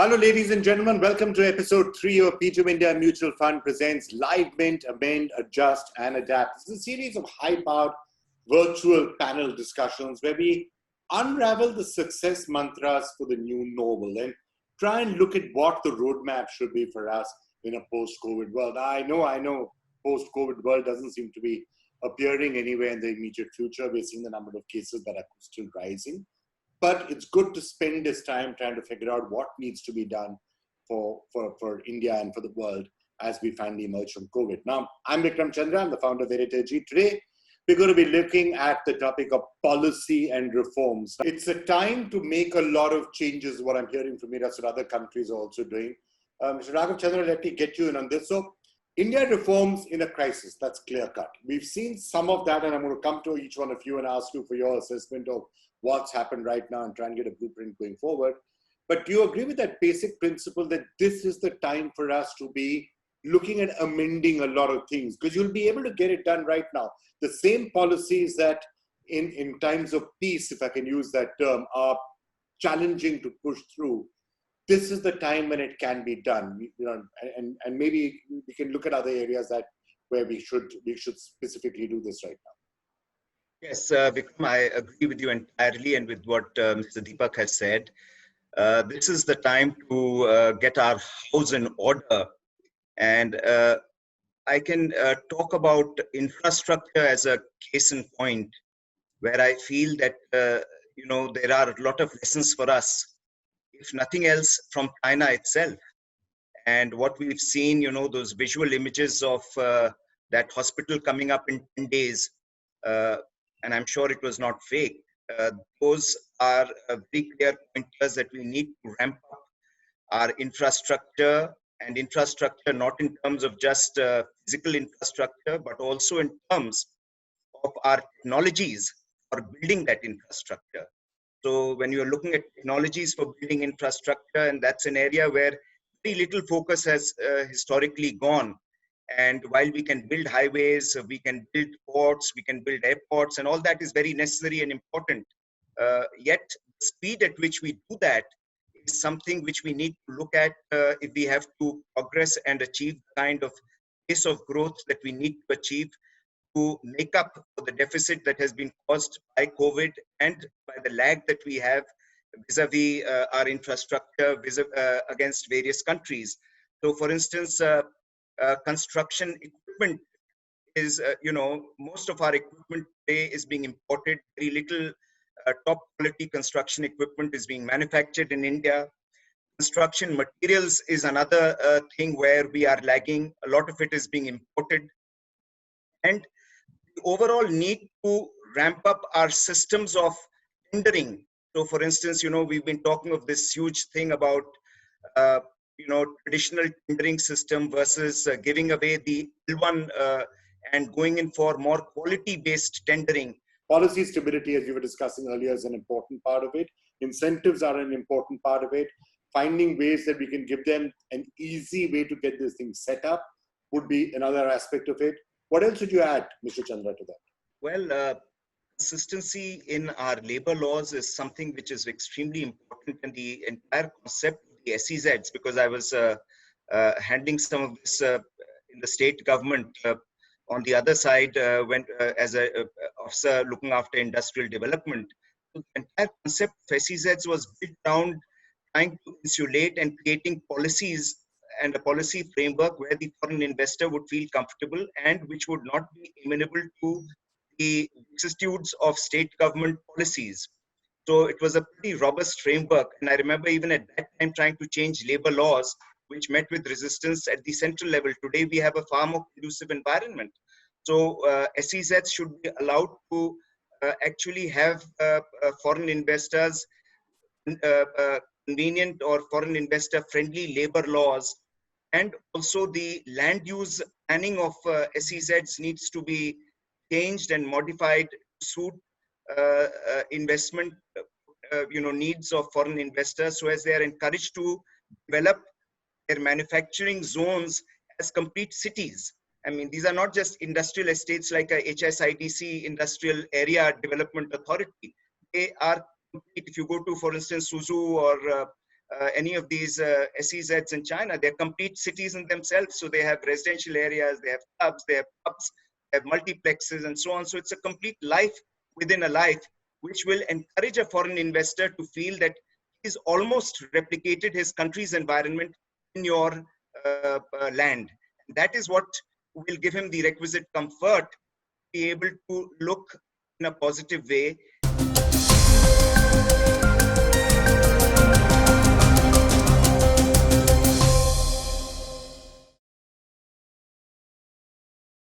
Hello, ladies and gentlemen. Welcome to episode 3 of PGIM India Mutual Fund presents Live Mint, Amend, Adjust, and Adapt. This is a series of high-powered virtual panel discussions where we unravel the success mantras for the new normal and try and look at what the roadmap should be for us in a post-COVID world. I know, post-COVID world doesn't seem to be appearing anywhere in the immediate future. We're seeing the number of cases that are still rising. But it's good to spend this time trying to figure out what needs to be done for India and for the world as we finally emerge from COVID. Now, I'm CHANDRA. I'm the founder of RAGHAV. Today, we're going to be looking at the topic of policy and reforms. It's a time to make a lot of changes, what I'm hearing from you, that's what other countries are also doing. Mr. RAGHAV, Chandra, let me get you in on this. So, India reforms in a crisis, that's clear cut. We've seen some of that, and I'm going to come to each one of you and ask you for your assessment of what's happened right now and try and get a blueprint going forward. But do you agree with that basic principle that this is the time for us to be looking at amending a lot of things? Because you'll be able to get it done right now. The same policies that in times of peace, if I can use that term, are challenging to push through. This is the time when it can be done, and maybe we can look at other areas where we should specifically do this right now. Yes, Vikram, I agree with you entirely and with what Mr. Deepak has said. This is the time to get our house in order. And I can talk about infrastructure as a case in point, where I feel that, there are a lot of lessons for us, if nothing else, from China itself. And what we've seen, those visual images of that hospital coming up in 10 days, and I'm sure it was not fake. Those are very clear pointers that we need to ramp up our infrastructure, and infrastructure not in terms of just physical infrastructure, but also in terms of our technologies for building that infrastructure. So when you're looking at technologies for building infrastructure, and that's an area where very little focus has historically gone. And while we can build highways, we can build ports, we can build airports, and all that is very necessary and important. Yet, the speed at which we do that is something which we need to look at if we have to progress and achieve the kind of pace of growth that we need to achieve to make up for the deficit that has been caused by COVID and by the lag that we have vis-a-vis our infrastructure against various countries. So, for instance, construction equipment is, most of our equipment today is being imported. Very little top quality construction equipment is being manufactured in India. Construction materials is another thing where we are lagging. A lot of it is being imported. And the overall need to ramp up our systems of tendering. So, for instance, we've been talking of this huge thing about traditional tendering system versus giving away the L1 and going in for more quality-based tendering. Policy stability, as you were discussing earlier, is an important part of it. Incentives are an important part of it. Finding ways that we can give them an easy way to get this thing set up would be another aspect of it. What else would you add, Mr. Chandra, to that? Well, consistency in our labor laws is something which is extremely important, and the entire concept the SEZs, because I was handling some of this in the state government on the other side as an officer looking after industrial development. So the entire concept of SEZs was built around trying to insulate and creating policies and a policy framework where the foreign investor would feel comfortable and which would not be amenable to the vicissitudes of state government policies. So it was a pretty robust framework. And I remember even at that time trying to change labor laws, which met with resistance at the central level. Today, we have a far more conducive environment. So SEZs should be allowed to actually have foreign investors, convenient or foreign investor friendly labor laws. And also the land use planning of SEZs needs to be changed and modified to suit investment needs of foreign investors, so as they are encouraged to develop their manufacturing zones as complete cities. I mean, these are not just industrial estates like a HSIDC, Industrial Area Development Authority. They are complete. If you go to, for instance, Suzhou or any of these SEZs in China. They're complete cities in themselves. So they have residential areas, they have clubs, they have pubs, they have multiplexes, and so on. So it's a complete life within a life, which will encourage a foreign investor to feel that he's almost replicated his country's environment in your land. That is what will give him the requisite comfort to be able to look in a positive way.